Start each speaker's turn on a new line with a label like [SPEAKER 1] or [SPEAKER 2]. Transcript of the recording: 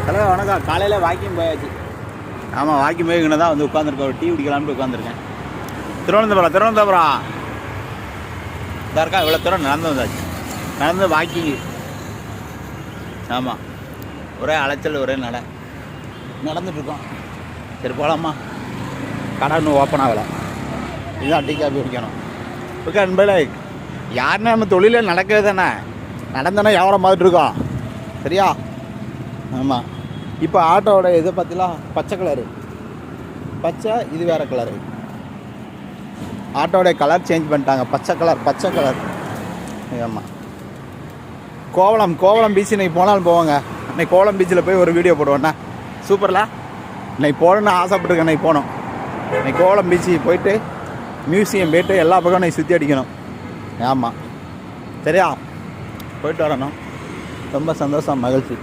[SPEAKER 1] தலைவர் வணக்கம். காலையில் வாக்கிங் போயாச்சு. ஆமாம், வாக்கிங் போய்கின்னு தான் வந்து உட்காந்துருக்கேன். ஒரு டீ குடிக்கலாம்னு உட்காந்துருக்கேன். திருவனந்தபுரம் இதாக இருக்கா. இவ்வளோ தூரம் நடந்து வந்தாச்சு. நடந்து வாக்கிங்கு. ஆமாம், ஒரே அலைச்சல், ஒரே நடந்துட்டுருக்கோம். சரி போகலாமா? கடை இன்னும் ஓப்பன் ஆகலை. இதுதான் டீ காஃபி குடிக்கணும். ஓகே அன்பளே, யாருன்னா நம்ம தொழிலே நடக்கிறது தானே. நடந்தோன்னா வியாபாரம் பார்த்துட்டு இருக்கோம். சரியா? ஆமாம். இப்போ ஆட்டோவோட இதை பார்த்தீங்களா, பச்சை கலரு. பச்சை, இது வேறு கலரு. ஆட்டோடைய கலர் சேஞ்ச் பண்ணிட்டாங்க. பச்சை கலர். ஆமாம். கோவளம் பீச் இன்னைக்கு போனாலும் போவாங்க. இன்னைக்கு கோவளம் பீச்சில் போய் ஒரு வீடியோ போடுவோண்ணா. சூப்பர்ல. இன்னைக்கு போகணுன்னு ஆசைப்பட்டுருக்கேன். இன்னைக்கு போகணும். இன்னைக்கு கோவளம் பீச்சு போயிட்டு மியூசியம் போயிட்டு எல்லா பக்கம் இன்னைக்கு சுற்றி அடிக்கணும். ஆமாம், சரியா? போயிட்டு வரணும். ரொம்ப சந்தோஷம், மகிழ்ச்சி.